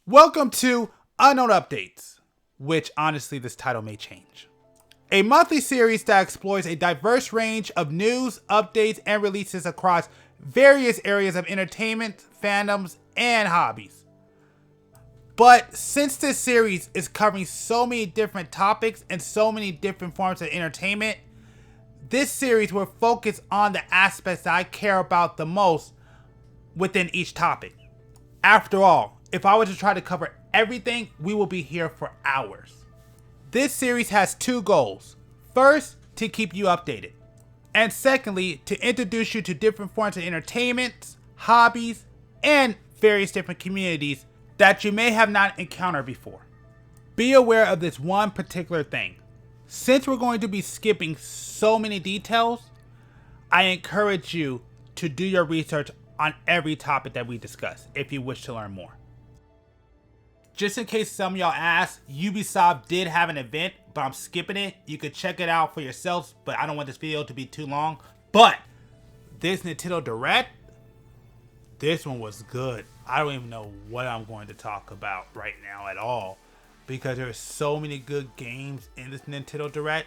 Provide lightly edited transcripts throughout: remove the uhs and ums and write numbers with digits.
Welcome to Unknown Updates, which honestly this title may change. A monthly series that explores a diverse range of news, updates, and releases across various areas of entertainment, fandoms, and hobbies. But since this series is covering so many different topics and so many different forms of entertainment, this series will focus on the aspects that I care about the most within each topic. After all, if I were to try to cover everything, we will be here for hours. This series has two goals. First, to keep you updated. And secondly, to introduce you to different forms of entertainment, hobbies, and various different communities that you may have not encountered before. Be aware of this one particular thing. Since we're going to be skipping so many details, I encourage you to do your research on every topic that we discuss if you wish to learn more. Just in case some of y'all asked, Ubisoft did have an event, but I'm skipping it. You could check it out for yourselves, but I don't want this video to be too long. But this Nintendo Direct, this one was good. I don't even know what I'm going to talk about right now at all, because there's so many good games in this Nintendo Direct.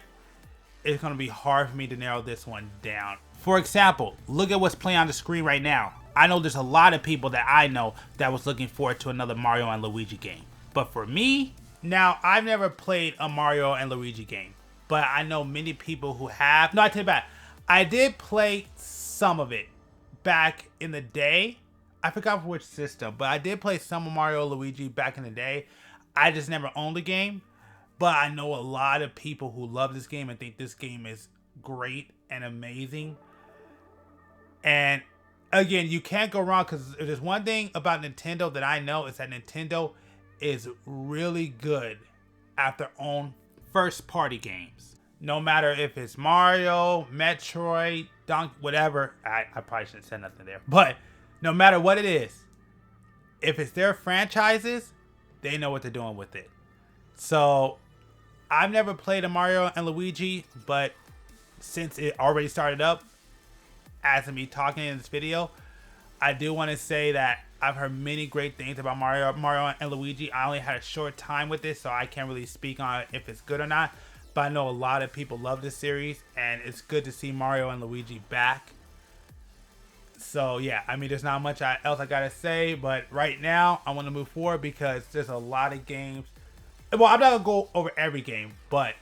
It's going to be hard for me to narrow this one down. For example, look at what's playing on the screen right now. I know there's a lot of people that I know that was looking forward to another Mario and Luigi game. But for me, now I've never played a Mario and Luigi game, but I know many people who have. No, I take it back. I did play some of it back in the day. I forgot for which system, but I did play some of Mario and Luigi back in the day. I just never owned the game, but I know a lot of people who love this game and think this game is great and amazing. And again, you can't go wrong, because if there's one thing about Nintendo that I know, is that Nintendo is really good at their own first party games. No matter if it's Mario, Metroid, Donkey, whatever. I probably shouldn't say nothing there. But no matter what it is, if it's their franchises, they know what they're doing with it. So I've never played a Mario and Luigi, but since it already started up, as of me talking in this video, I do want to say that I've heard many great things about Mario and Luigi. I only had a short time with this, so I can't really speak on it if it's good or not. But I know a lot of people love this series, and it's good to see Mario and Luigi back. So yeah, I mean, there's not much else I gotta say, but right now I want to move forward because there's a lot of games. Well, I'm not gonna go over every game, but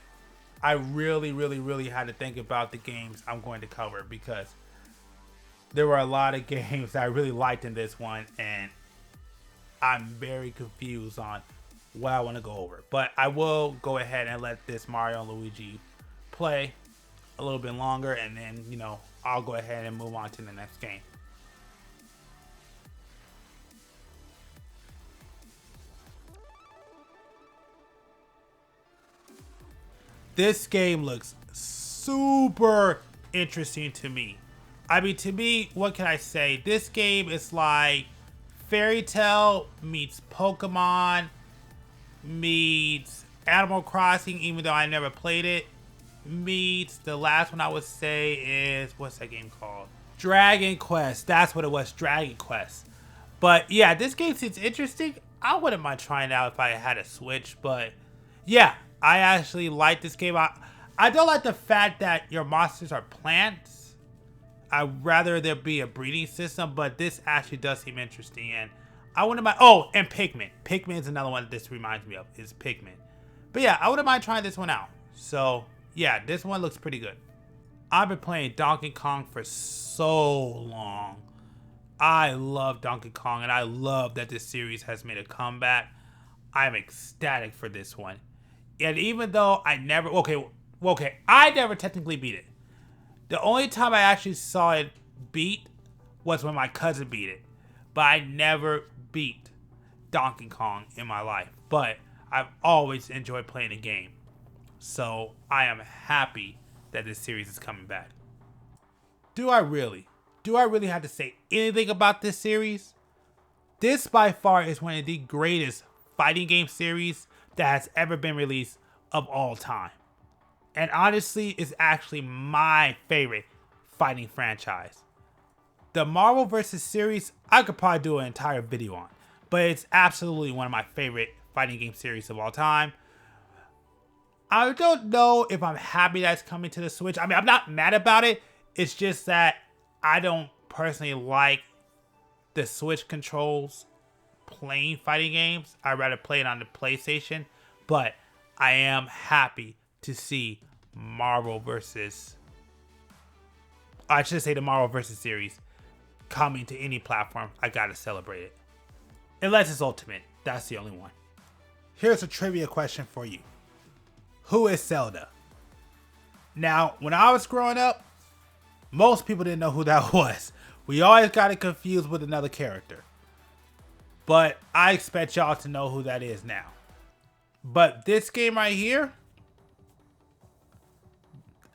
I really had to think about the games I'm going to cover, because there were a lot of games that I really liked in this one, and I'm very confused on what I want to go over. But I will go ahead and let this Mario and Luigi play a little bit longer, and then, you know, I'll go ahead and move on to the next game. This game looks super interesting to me. I mean, to me, what can I say? This game is like Fairy Tail meets Pokemon meets Animal Crossing, even though I never played it, meets the last one I would say is, what's that game called? Dragon Quest. That's what it was, Dragon Quest. But yeah, this game seems interesting. I wouldn't mind trying it out if I had a Switch, but yeah, I actually like this game. I don't like the fact that your monsters are plants. I'd rather there be a breeding system, but this actually does seem interesting, and I wouldn't mind. Oh, and Pikmin. Pikmin is another one that this reminds me of, is Pikmin. But yeah, I wouldn't mind trying this one out. So yeah, this one looks pretty good. I've been playing Donkey Kong for so long. I love Donkey Kong, and I love that this series has made a comeback. I'm ecstatic for this one. And even though I never, I never technically beat it. The only time I actually saw it beat was when my cousin beat it. But I never beat Donkey Kong in my life. But I've always enjoyed playing the game. So I am happy that this series is coming back. Do I really have to say anything about this series? This by far is one of the greatest fighting game series that has ever been released of all time. And honestly, it's actually my favorite fighting franchise. The Marvel vs. series, I could probably do an entire video on. but it's absolutely one of my favorite fighting game series of all time. I don't know if I'm happy that it's coming to the Switch. I mean, I'm not mad about it. It's just that I don't personally like the Switch controls playing fighting games. I'd rather play it on the PlayStation. But I am happy to see Marvel versus... I should say the Marvel versus series coming to any platform. I gotta celebrate it. Unless it's Ultimate. That's the only one. Here's a trivia question for you. Who is Zelda? Now, when I was growing up, most people didn't know who that was. We always got it confused with another character. But I expect y'all to know who that is now. But this game right here,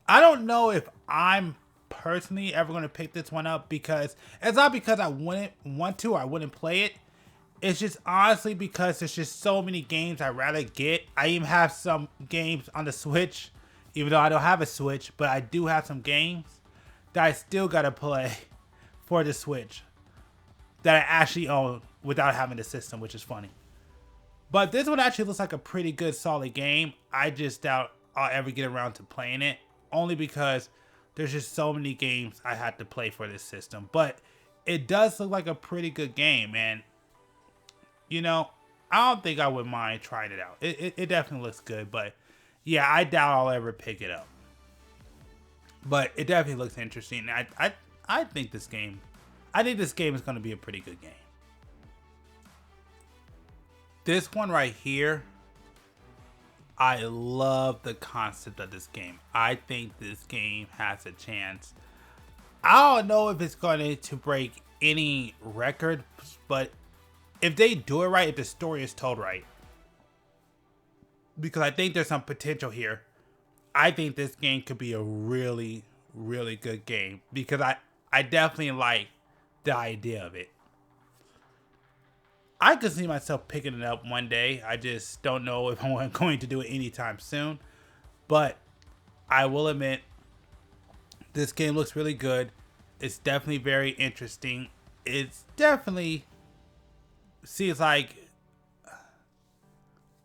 I don't know if I'm personally ever going to pick this one up, because it's not because I wouldn't want to or I wouldn't play it. It's just honestly because there's just so many games I'd rather get. I even have some games on the Switch, even though I don't have a Switch, but I do have some games that I still gotta play for the Switch that I actually own without having the system, which is funny. But this one actually looks like a pretty good, solid game. I just doubt I'll ever get around to playing it, only because there's just so many games I had to play for this system. But it does look like a pretty good game, and you know, I don't think I would mind trying it out. It definitely looks good, but yeah, I doubt I'll ever pick it up. But it definitely looks interesting. I think this game is going to be a pretty good game. This one right here, I love the concept of this game. I think this game has a chance. I don't know if it's going to break any record, but if they do it right, if the story is told right, because I think there's some potential here, I think this game could be a really, really good game, because I definitely like the idea of it. I could see myself picking it up one day. I just don't know if I'm going to do it anytime soon. But I will admit, this game looks really good. It's definitely very interesting. It's definitely seems like,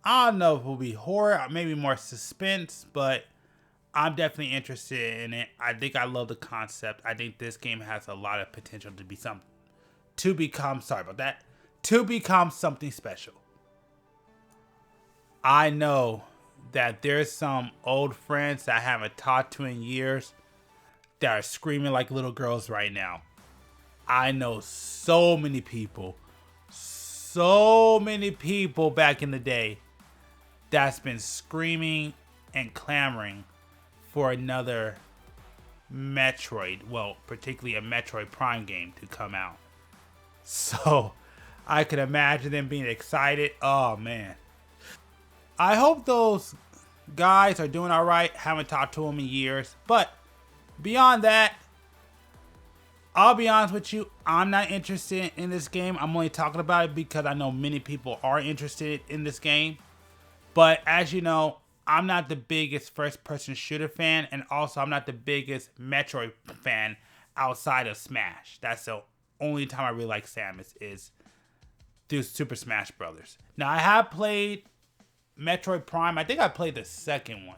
I don't know if it will be horror or maybe more suspense, but I'm definitely interested in it. I think I love the concept. I think this game has a lot of potential to be to become something special. I know that there's some old friends that I haven't talked to in years that are screaming like little girls right now. I know so many people back in the day that's been screaming and clamoring for another Metroid, well, particularly a Metroid Prime game to come out. So I could imagine them being excited. Oh man. I hope those guys are doing all right. Haven't talked to them in years. But beyond that, I'll be honest with you, I'm not interested in this game. I'm only talking about it because I know many people are interested in this game. But as you know, I'm not the biggest first-person shooter fan, and also I'm not the biggest Metroid fan outside of Smash. That's the only time I really like Samus is through Super Smash Brothers. Now, I have played Metroid Prime. I think I played the second one.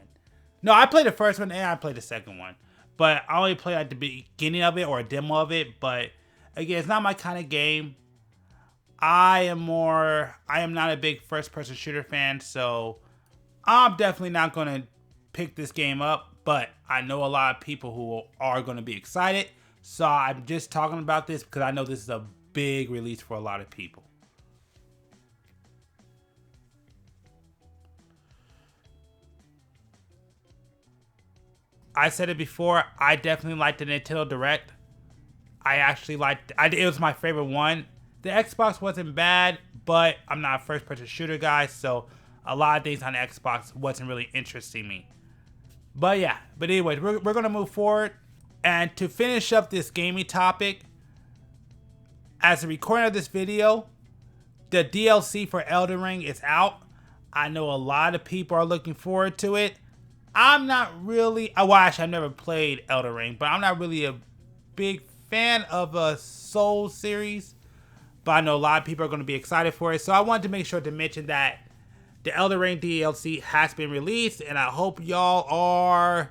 No, I played the first one and I played the second one. But I only played at the beginning of it or a demo of it. But again, it's not my kind of game. I am not a big first-person shooter fan, so I'm definitely not going to pick this game up. But I know a lot of people who are going to be excited. So I'm just talking about this because I know this is a big release for a lot of people. I said it before, I definitely liked the Nintendo Direct. It was my favorite one. The Xbox wasn't bad, but I'm not a first-person shooter guy, so a lot of things on the Xbox wasn't really interesting me. But yeah, anyways, we're going to move forward. And to finish up this gaming topic, as a recording of this video, the DLC for Elden Ring is out. I know a lot of people are looking forward to it. I'm not really, well actually I've never played Elden Ring, but I'm not really a big fan of a Soul series. but I know a lot of people are going to be excited for it. So I wanted to make sure to mention that the Elden Ring DLC has been released, and I hope y'all are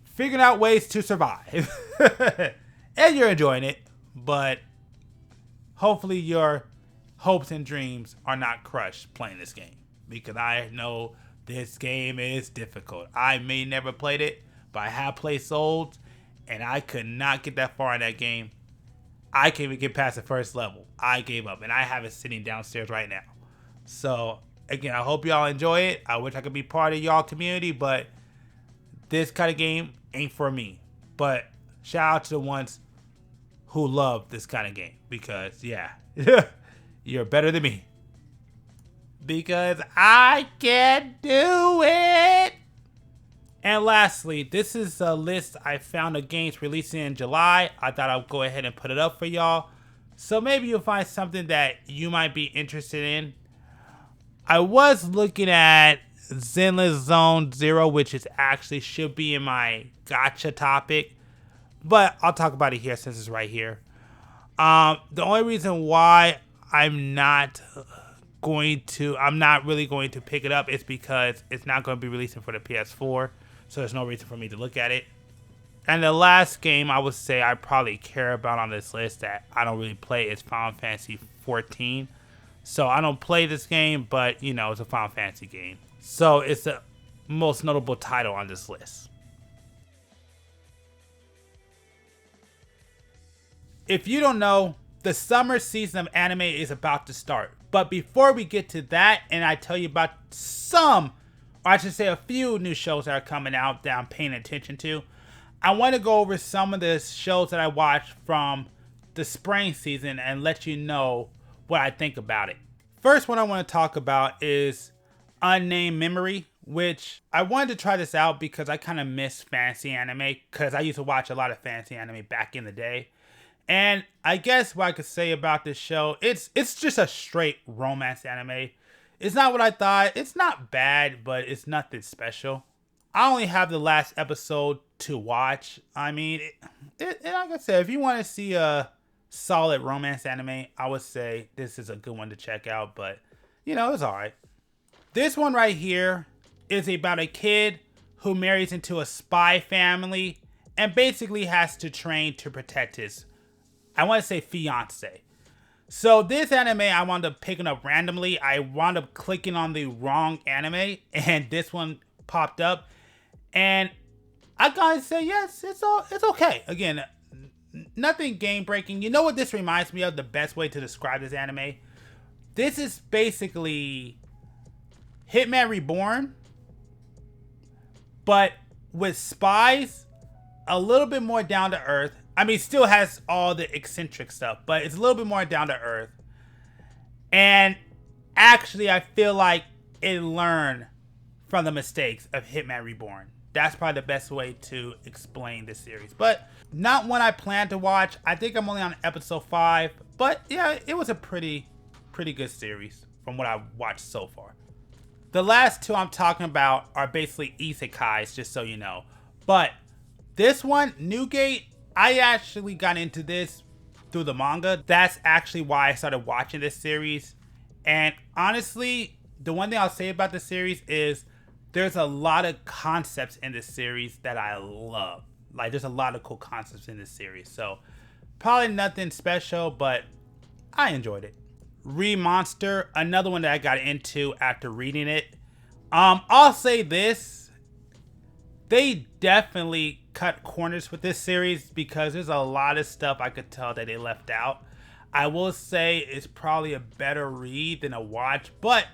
figuring out ways to survive. And you're enjoying it, but hopefully your hopes and dreams are not crushed playing this game, because I know this game is difficult. I may never played it, but I have played Souls, and I could not get that far in that game. I can't even get past the first level. I gave up, and I have it sitting downstairs right now. So again, I hope y'all enjoy it. I wish I could be part of y'all community, but this kind of game ain't for me. But shout out to the ones who love this kind of game, because yeah, you're better than me, because I can do it. And lastly, this is a list I found of games releasing in July. I thought I'd go ahead and put it up for y'all, so maybe you'll find something that you might be interested in. I was looking at Zenless Zone Zero, which is actually should be in my Gacha topic, but I'll talk about it here since it's right here. The only reason why I'm not really going to pick it up is because it's not going to be releasing for the PS4, so there's no reason for me to look at it. And the last game I would say I probably care about on this list that I don't really play is Final Fantasy 14. So I don't play this game, but you know, it's a Final Fantasy game, so it's the most notable title on this list. If you don't know, the summer season of anime is about to start. But before we get to that, and I tell you about some, or I should say a few new shows that are coming out that I'm paying attention to, I want to go over some of the shows that I watched from the spring season and let you know what I think about it. First one I want to talk about is Unnamed Memory, which I wanted to try this out because I kind of miss fantasy anime, because I used to watch a lot of fantasy anime back in the day. And I guess what I could say about this show, it's just a straight romance anime. It's not what I thought. It's not bad, but it's nothing special. I only have the last episode to watch. I mean, like I said, if you want to see a solid romance anime, I would say this is a good one to check out, but you know, it's alright. This one right here is about a kid who marries into a spy family and basically has to train to protect his, I want to say, fiance. So this anime I wound up picking up randomly. I wound up clicking on the wrong anime and this one popped up, and I gotta say, yes, it's okay. Again, nothing game breaking. You know what this reminds me of? The best way to describe this anime. This is basically Hitman Reborn, but with spies, a little bit more down to earth. I mean, still has all the eccentric stuff, but it's a little bit more down to earth. And actually, I feel like it learned from the mistakes of Hitman Reborn. That's probably the best way to explain this series. But not one I plan to watch. I think I'm only on episode 5. But yeah, it was a pretty good series from what I've watched so far. The last two I'm talking about are basically isekais, just so you know. But this one, Newgate, I actually got into this through the manga. That's actually why I started watching this series. And honestly, the one thing I'll say about this series is there's a lot of concepts in this series that I love. Like, there's a lot of cool concepts in this series. So, probably nothing special, but I enjoyed it. Monster, another one that I got into after reading it. I'll say this. They definitely cut corners with this series because there's a lot of stuff I could tell that they left out. I will say it's probably a better read than a watch, but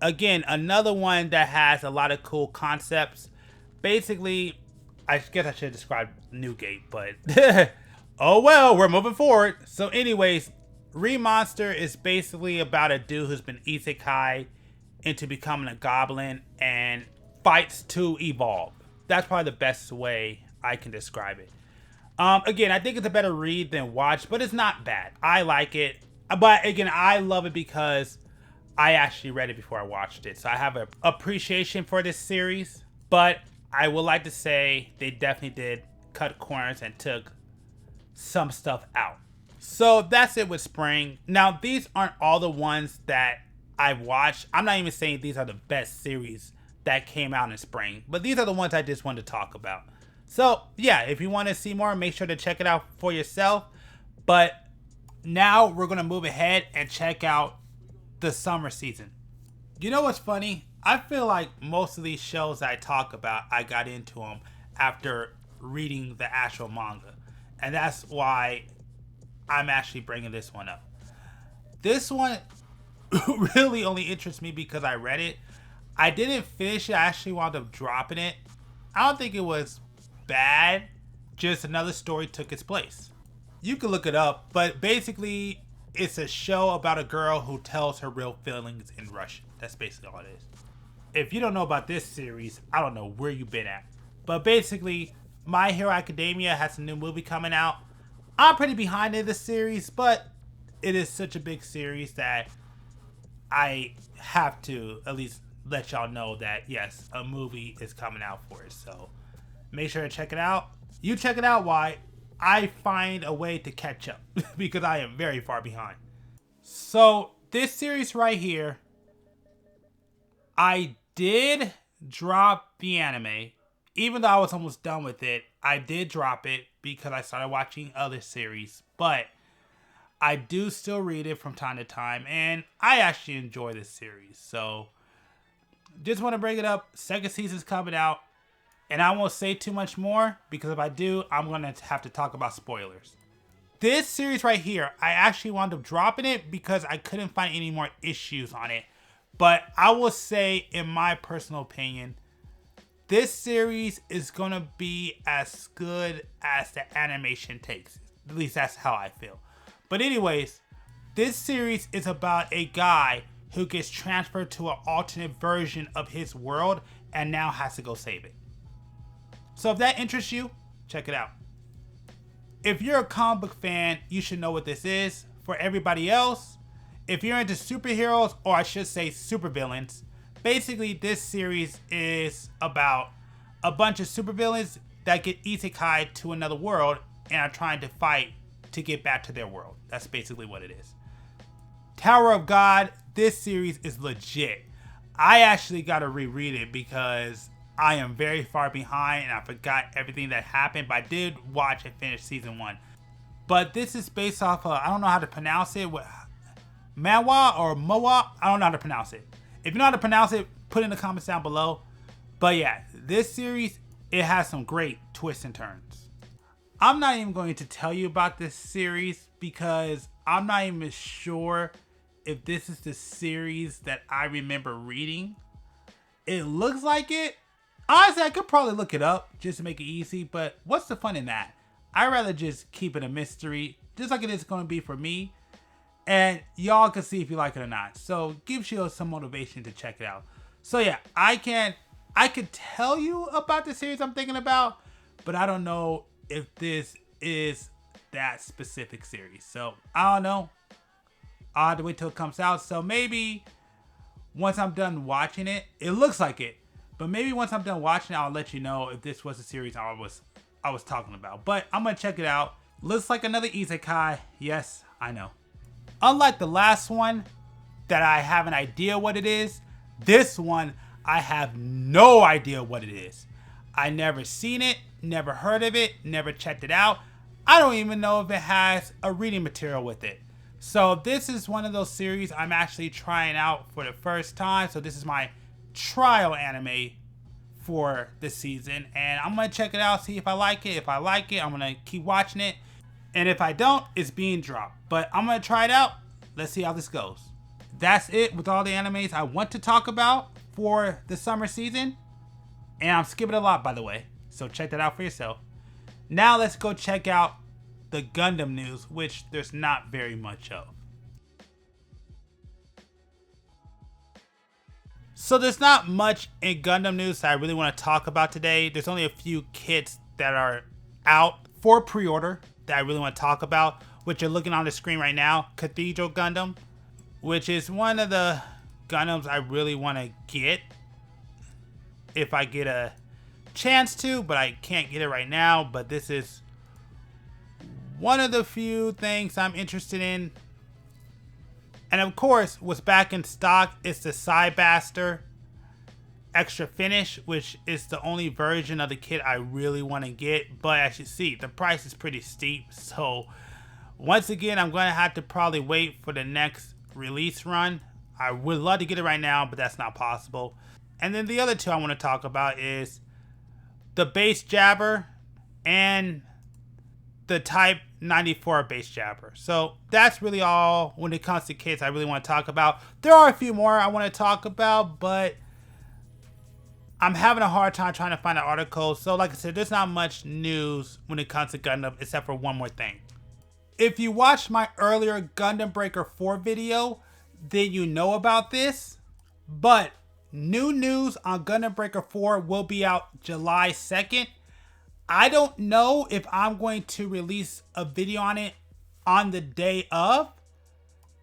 again, another one that has a lot of cool concepts. Basically, I guess I should describe Newgate, but oh well, we're moving forward. So anyways, Monster is basically about a dude who's been isekai into becoming a goblin and fights to evolve. That's probably the best way I can describe it. Again, I think it's a better read than watch, but it's not bad. I like it. But again, I love it because I actually read it before I watched it. So I have an appreciation for this series. But I would like to say they definitely did cut corners and took some stuff out. So that's it with spring. Now, these aren't all the ones that I've watched. I'm not even saying these are the best series that came out in spring, but these are the ones I just wanted to talk about. So, yeah, if you want to see more, make sure to check it out for yourself. But now we're going to move ahead and check out the summer season. You know what's funny? I feel like most of these shows I talk about, I got into them after reading the actual manga. And that's why I'm actually bringing this one up. This one really only interests me because I read it. I didn't finish it. I actually wound up dropping it. I don't think it was bad. Just another story took its place. You can look it up, but basically it's a show about a girl who tells her real feelings in Russian. That's basically all it is. If you don't know about this series, I don't know where you've been at. But basically, My Hero Academia has a new movie coming out. I'm pretty behind in this series, but it is such a big series that I have to at least let y'all know that, yes, a movie is coming out for it. So make sure to check it out. You check it out while I find a way to catch up because I am very far behind. So this series right here, I did drop the anime. Even though I was almost done with it, I did drop it because I started watching other series. But I do still read it from time to time, and I actually enjoy this series. So just want to bring it up. Second season's coming out, and I won't say too much more because if I do, I'm going to have to talk about spoilers. This series right here, I actually wound up dropping it because I couldn't find any more issues on it. But I will say, in my personal opinion, this series is going to be as good as the animation takes. At least that's how I feel. But anyways, this series is about a guy who gets transferred to an alternate version of his world and now has to go save it. So if that interests you, check it out. If you're a comic book fan, you should know what this is. For everybody else, if you're into superheroes, or I should say supervillains, basically this series is about a bunch of supervillains that get isekai to another world and are trying to fight to get back to their world. That's basically what it is. Tower of God, this series is legit. I actually got to reread it because I am very far behind and I forgot everything that happened, but I did watch and finish season 1. But this is based off of, I don't know how to pronounce it, Mawa or Moa, I don't know how to pronounce it. If you know how to pronounce it, put it in the comments down below. But yeah, this series, it has some great twists and turns. I'm not even going to tell you about this series because I'm not even sure if this is the series that I remember reading. It looks like it. Honestly, I could probably look it up just to make it easy, but what's the fun in that? I'd rather just keep it a mystery, just like it is going to be for me. And y'all can see if you like it or not. So gives you some motivation to check it out. So yeah, I could tell you about the series I'm thinking about, but I don't know if this is that specific series. So I don't know. I'll have to wait till it comes out. So maybe once I'm done watching it, it looks like it. But maybe once I'm done watching it, I'll let you know if this was the series I was talking about. But I'm going to check it out. Looks like another isekai. Yes, I know. Unlike the last one that I have an idea what it is, this one I have no idea what it is. I never seen it, never heard of it, never checked it out. I don't even know if it has a reading material with it. So this is one of those series I'm actually trying out for the first time. So this is my trial anime for this season. And I'm going to check it out, see if I like it. If I like it, I'm going to keep watching it. And if I don't, it's being dropped. But I'm going to try it out. Let's see how this goes. That's it with all the animes I want to talk about for the summer season. And I'm skipping a lot, by the way. So check that out for yourself. Now let's go check out the Gundam news, which there's not very much of. So there's not much in Gundam news that I really want to talk about today. There's only a few kits that are out for pre-order that I really want to talk about, which you're looking on the screen right now. Cathedral Gundam, which is one of the Gundams I really want to get if I get a chance to, but I can't get it right now. But this is one of the few things I'm interested in. And of course, what's back in stock is the Cybaster Extra Finish, which is the only version of the kit I really want to get. But as you see, the price is pretty steep. So once again, I'm going to have to probably wait for the next release run. I would love to get it right now, but that's not possible. And then the other two I want to talk about is the base jabber and the Type 94 base jabber. So that's really all when it comes to kits I really want to talk about. There are a few more I want to talk about, but I'm having a hard time trying to find an article. So like I said, there's not much news when it comes to Gundam except for one more thing. If you watched my earlier Gundam Breaker 4 video, then you know about this. But new news on Gundam Breaker 4 will be out July 2nd. I don't know if I'm going to release a video on it on the day of,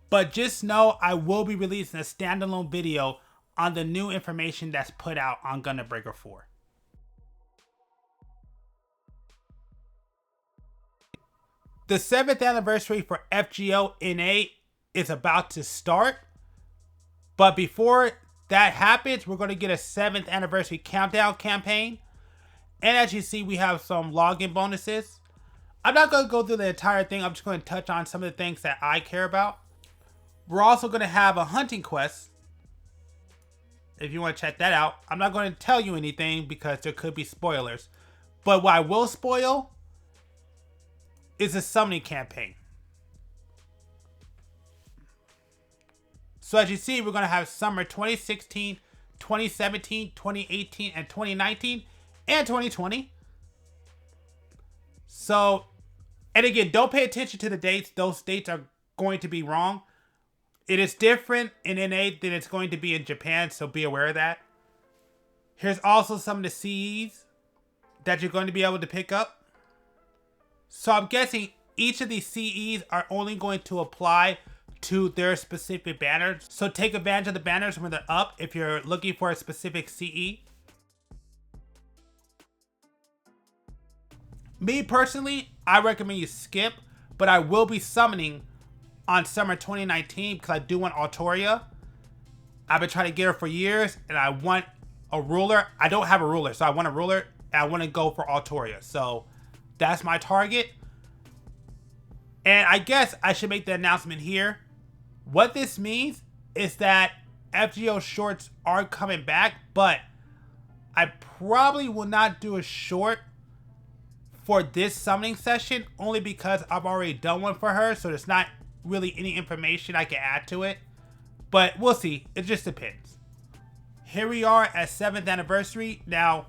but just know I will be releasing a standalone video on the new information that's put out on Gundam Breaker 4. The 7th anniversary for FGO NA is about to start, but before that happens, we're going to get a 7th anniversary countdown campaign. And as you see, we have some login bonuses. I'm not going to go through the entire thing. I'm just going to touch on some of the things that I care about. We're also going to have a hunting quest, if you want to check that out. I'm not going to tell you anything because there could be spoilers. But what I will spoil is a summoning campaign. So as you see, we're going to have summer 2016, 2017, 2018, and 2019, and 2020. So, and again, don't pay attention to the dates. Those dates are going to be wrong. It is different in NA than it's going to be in Japan, so be aware of that. Here's also some of the CEs that you're going to be able to pick up. So I'm guessing each of these CEs are only going to apply to their specific banners. So take advantage of the banners when they're up if you're looking for a specific CE. Me personally, I recommend you skip, but I will be summoning on summer 2019 because I do want Altoria. I've been trying to get her for years and I want a ruler. I don't have a ruler, so I want a ruler and I want to go for Altoria. So that's my target. And I guess I should make the announcement here. What this means is that FGO shorts are coming back, but I probably will not do a short for this summoning session only because I've already done one for her, so there's not really any information I can add to it. But we'll see. It just depends. Here we are at 7th anniversary. Now,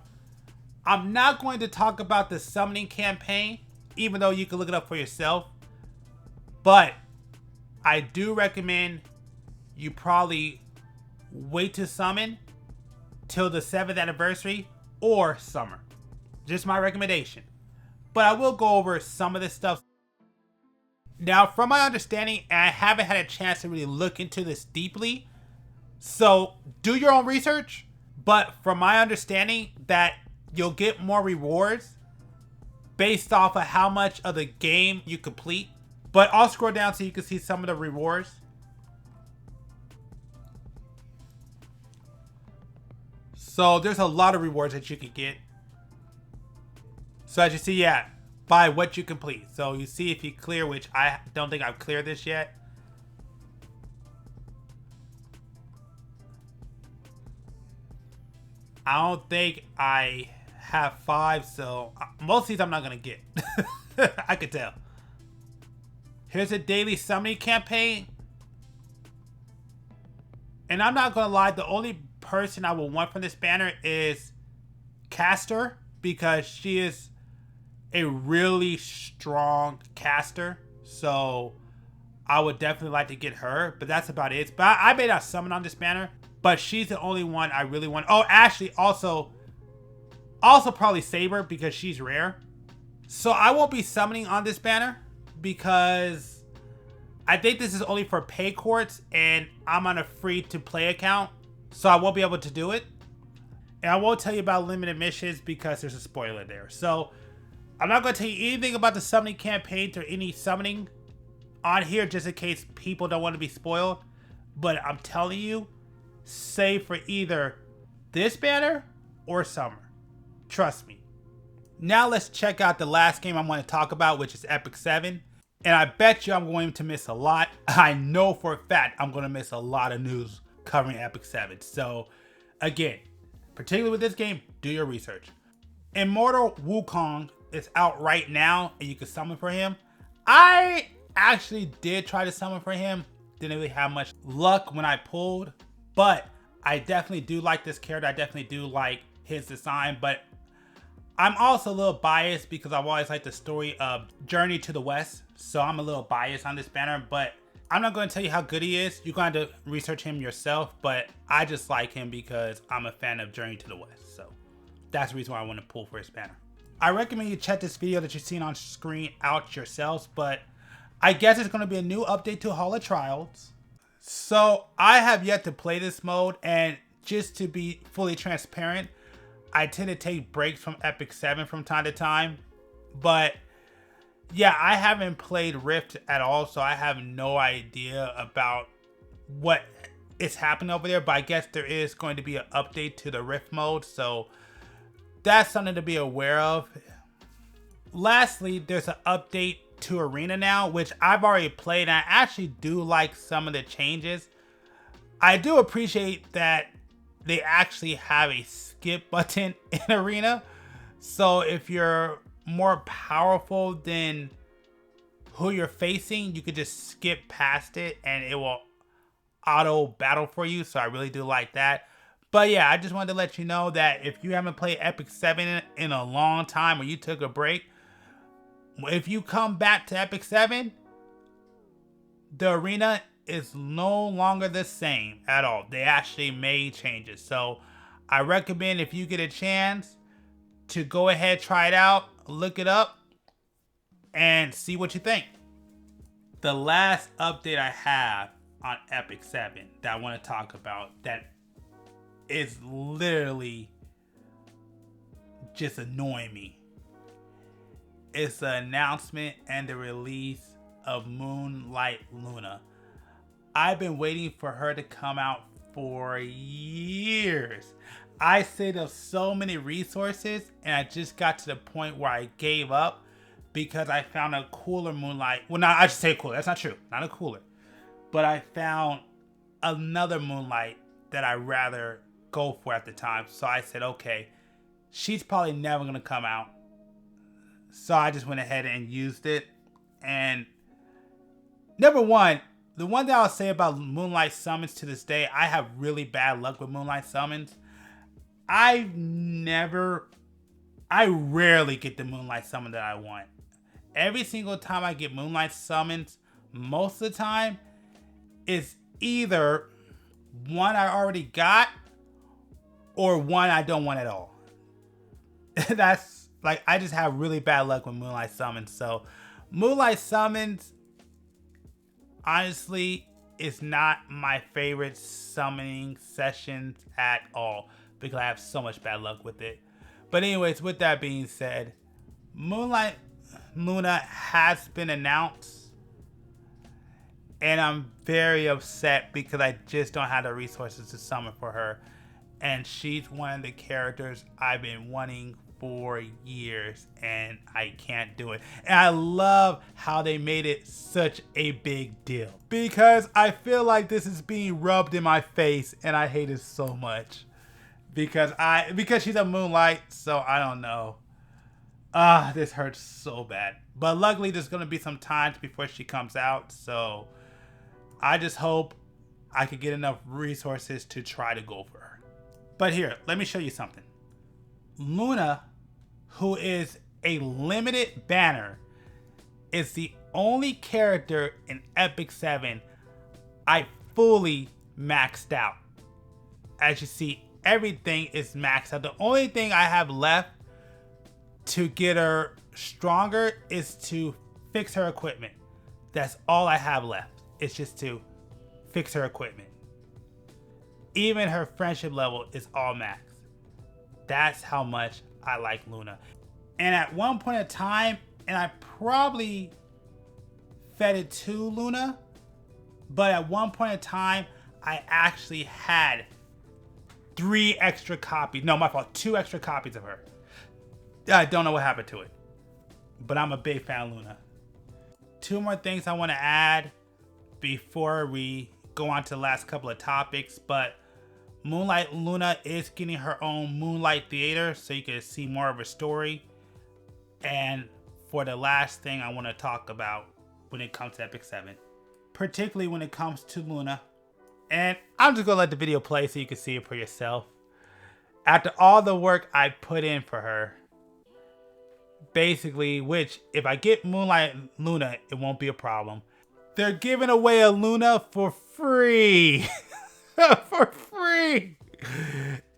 I'm not going to talk about the summoning campaign, even though you can look it up for yourself. But I do recommend you probably wait to summon till the 7th anniversary or summer. Just my recommendation. But I will go over some of this stuff. Now, from my understanding, I haven't had a chance to really look into this deeply. So do your own research. But from my understanding, that you'll get more rewards based off of how much of the game you complete. But I'll scroll down so you can see some of the rewards. So there's a lot of rewards that you can get. So as you see, yeah, by what you complete. So you see if you clear, which I don't think I've cleared this yet. I don't think I have 5, so most of these I'm not going to get. I could tell. Here's a daily summoning campaign. And I'm not going to lie, the only person I will want from this banner is Caster, because she is a really strong caster. So I would definitely like to get her, but that's about it. But I may not summon on this banner, but she's the only one I really want. Oh, Ashley also probably Saber because she's rare. So I won't be summoning on this banner because I think this is only for pay courts and I'm on a free to play account. So I won't be able to do it. And I won't tell you about limited missions because there's a spoiler there. So I'm not going to tell you anything about the summoning campaigns or any summoning on here just in case people don't want to be spoiled. But I'm telling you, save for either this banner or Summer. Trust me. Now let's check out the last game I'm going to talk about, which is Epic 7. And I bet you I'm going to miss a lot. I know for a fact I'm going to miss a lot of news covering Epic 7. So again, particularly with this game, do your research. Immortal Wukong is out right now and you can summon for him. I actually did try to summon for him. Didn't really have much luck when I pulled, but I definitely do like this character. I definitely do like his design, but I'm also a little biased because I've always liked the story of Journey to the West. So I'm a little biased on this banner, but I'm not going to tell you how good he is. You're going to research him yourself, but I just like him because I'm a fan of Journey to the West. So that's the reason why I want to pull for his banner. I recommend you check this video that you're seeing on screen out yourselves, but I guess it's going to be a new update to Hall of Trials. So I have yet to play this mode, and just to be fully transparent, I tend to take breaks from Epic 7 from time to time. But yeah, I haven't played Rift at all, so I have no idea about what is happening over there. But I guess there is going to be an update to the Rift mode, so that's something to be aware of. Lastly, there's an update to Arena now, which I've already played, and I actually do like some of the changes. I do appreciate that they actually have a skip button in Arena. So if you're more powerful than who you're facing, you could just skip past it and it will auto battle for you. So I really do like that. But yeah, I just wanted to let you know that if you haven't played Epic 7 in a long time or you took a break, if you come back to Epic 7, the arena is no longer the same at all. They actually made changes. So I recommend if you get a chance to go ahead, try it out, look it up, and see what you think. The last update I have on Epic 7 that I want to talk about that is literally just annoying me. It's the announcement and the release of Moonlight Luna. I've been waiting for her to come out for years. I saved up so many resources and I just got to the point where I gave up because I found a cooler Moonlight. Well, not, I should say cooler. That's not true. Not a cooler. But I found another Moonlight that I'd rather go for at the time. So I said, okay, she's probably never going to come out. So I just went ahead and used it. And number one, the one that I'll say about Moonlight Summons to this day, I have really bad luck with Moonlight Summons. I rarely get the Moonlight Summon that I want. Every single time I get Moonlight Summons, most of the time, it's either one I already got or one I don't want at all. That's like, I just have really bad luck with Moonlight Summons. So Moonlight Summons, honestly, is not my favorite summoning sessions at all because I have so much bad luck with it. But anyways, with that being said, Moonlight Luna has been announced and I'm very upset because I just don't have the resources to summon for her. And she's one of the characters I've been wanting for years and I can't do it. And I love how they made it such a big deal because I feel like this is being rubbed in my face and I hate it so much because she's a Moonlight, so I don't know. This hurts so bad. But luckily there's gonna be some time before she comes out, so I just hope I could get enough resources to try to go for her. But here, let me show you something. Luna, who is a limited banner, is the only character in Epic 7 I fully maxed out. As you see, everything is maxed out. The only thing I have left to get her stronger is to fix her equipment. That's all I have left. It's just to fix her equipment. Even her friendship level is all maxed. That's how much I like Luna. And at one point in time, and I probably fed it to Luna, but at one point in time, I actually had 3 extra copies. No, my fault. 2 extra copies of her. I don't know what happened to it, but I'm a big fan of Luna. 2 more things I want to add before we go on to the last couple of topics, but Moonlight Luna is getting her own Moonlight Theater, so you can see more of her story. And for the last thing I want to talk about when it comes to Epic 7, particularly when it comes to Luna, and I'm just going to let the video play so you can see it for yourself. After all the work I put in for her, basically, which if I get Moonlight Luna, it won't be a problem. They're giving away a Luna for free. For free.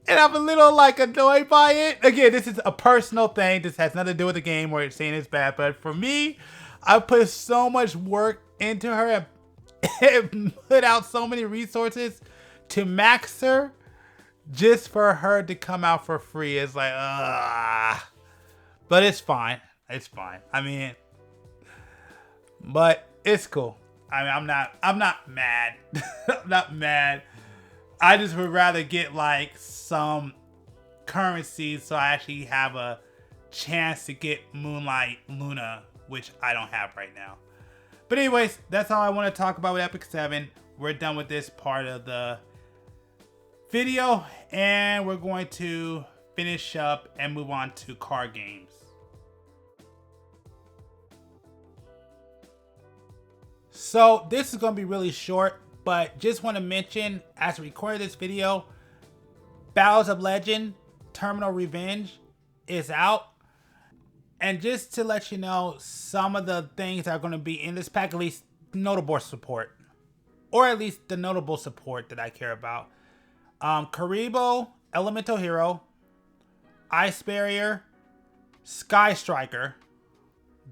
And I'm a little like annoyed by it. Again, this is a personal thing. This has nothing to do with the game where it's saying it's bad. But for me, I put so much work into her and put out so many resources to max her just for her to come out for free. It's like, but it's fine. It's fine. I mean, but it's cool. I mean, I'm not mad. I'm not mad. I just would rather get like some currency so I actually have a chance to get Moonlight Luna, which I don't have right now. But anyways, that's all I want to talk about with Epic 7. We're done with this part of the video, and we're going to finish up and move on to card games. So this is going to be really short, but just want to mention, as I recorded this video, Battles of Legend Terminal Revenge is out. And just to let you know, some of the things that are going to be in this pack, at least notable support. Or at least the notable support that I care about. Karibo, Elemental Hero, Ice Barrier, Sky Striker,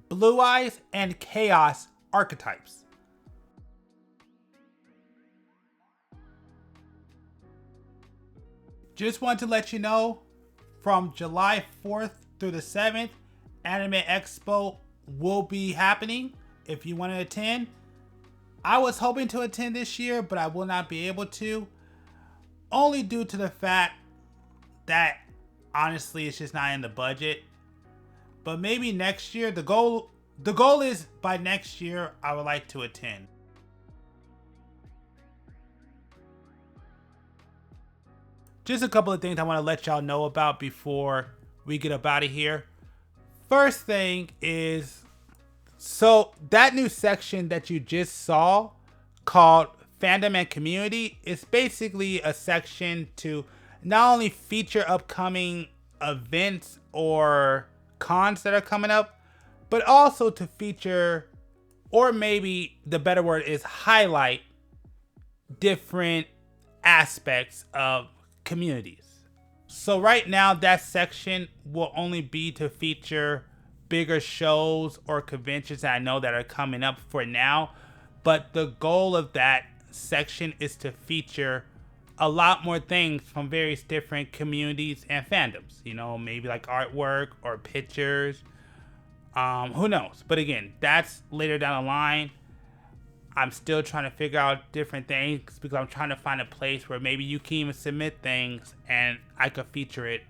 Blue Eyes, and Chaos archetypes. Just want to let you know, from July 4th through the 7th, Anime Expo will be happening if you want to attend. I was hoping to attend this year, but I will not be able to. Only due to the fact that, honestly, it's just not in the budget. But maybe next year, the goal is by next year, I would like to attend. Just a couple of things I want to let y'all know about before we get up out of here. First thing is, so that new section that you just saw called Fandom Community is basically a section to not only feature upcoming events or cons that are coming up, but also to feature, or maybe the better word is highlight, different aspects of communities. So right now that section will only be to feature bigger shows or conventions that I know that are coming up for now, but the goal of that section is to feature a lot more things from various different communities and fandoms, you know, maybe like artwork or pictures, who knows. But again, that's later down the line. I'm still trying to figure out different things because I'm trying to find a place where maybe you can even submit things and I could feature it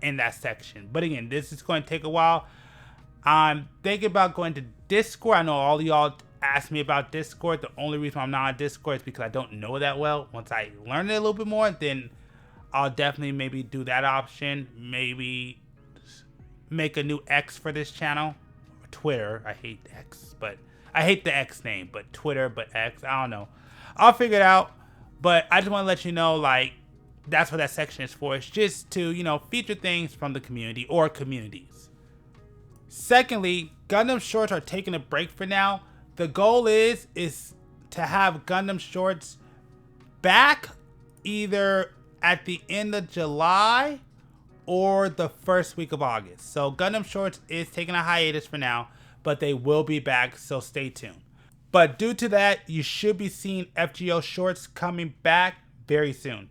in that section. But again, this is going to take a while. I'm thinking about going to Discord. I know all of y'all asked me about Discord. The only reason I'm not on Discord is because I don't know that well. Once I learn it a little bit more, then I'll definitely maybe do that option. Maybe make a new X for this channel. Twitter. I hate X, but I hate the X name, but Twitter, but X, I don't know. I'll figure it out, but I just want to let you know, like, that's what that section is for. It's just to, you know, feature things from the community or communities. Secondly, Gundam Shorts are taking a break for now. The goal is to have Gundam Shorts back either at the end of July or the first week of August. So Gundam Shorts is taking a hiatus for now, but they will be back, so stay tuned. But due to that, you should be seeing FGO Shorts coming back very soon.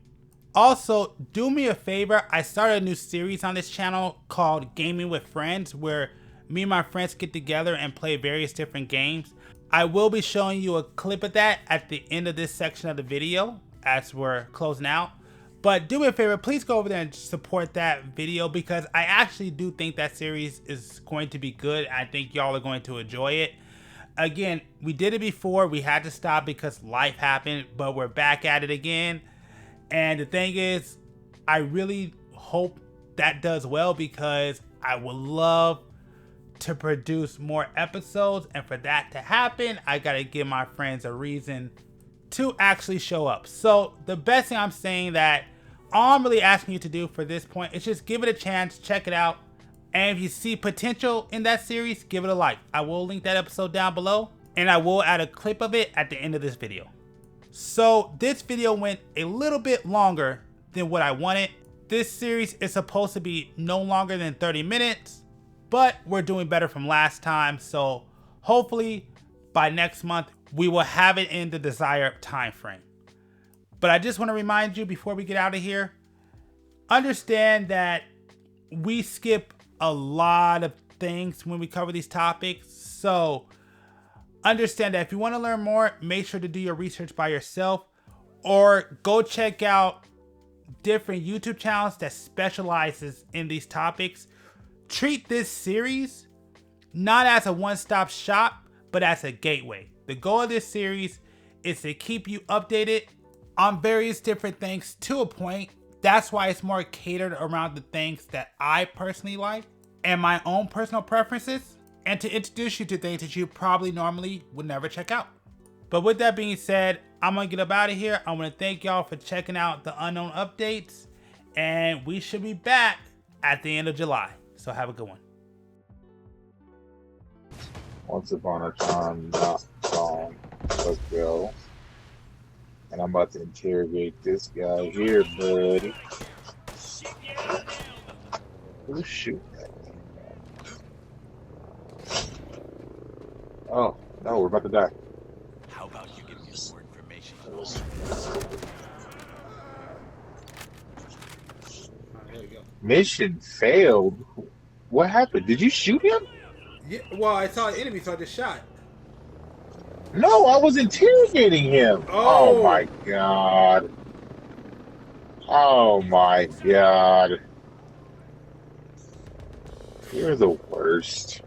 Also, do me a favor. I started a new series on this channel called Gaming with Friends, where me and my friends get together and play various different games. I will be showing you a clip of that at the end of this section of the video as we're closing out. But do me a favor, please go over there and support that video, because I actually do think that series is going to be good. I think y'all are going to enjoy it. Again, we did it before. We had to stop because life happened, but we're back at it again. And the thing is, I really hope that does well, because I would love to produce more episodes. And for that to happen, I gotta give my friends a reason to actually show up. So the best thing I'm saying, that all I'm really asking you to do for this point is just give it a chance, check it out. And if you see potential in that series, give it a like. I will link that episode down below, and I will add a clip of it at the end of this video. So this video went a little bit longer than what I wanted. This series is supposed to be no longer than 30 minutes, but we're doing better from last time. So hopefully by next month, we will have it in the desired time frame. But I just want to remind you before we get out of here, understand that we skip a lot of things when we cover these topics. So understand that if you want to learn more, make sure to do your research by yourself, or go check out different YouTube channels that specializes in these topics. Treat this series not as a one-stop shop, but as a gateway. The goal of this series is to keep you updated on various different things to a point. That's why it's more catered around the things that I personally like and my own personal preferences, and to introduce you to things that you probably normally would never check out. But with that being said, I'm gonna get up out of here. I want to thank y'all for checking out the unknown updates, and we should be back at the end of July. So have a good one. Once upon a time, not long ago. And I'm about to interrogate this guy here, buddy. Who's shooting at me? Oh, no, we're about to die. How about you give me more information? There you go. Mission failed? What happened? Did you shoot him? Yeah, well, I saw an enemy, so I just shot. No, I was interrogating him. Oh. Oh my god. Oh my god. You're the worst.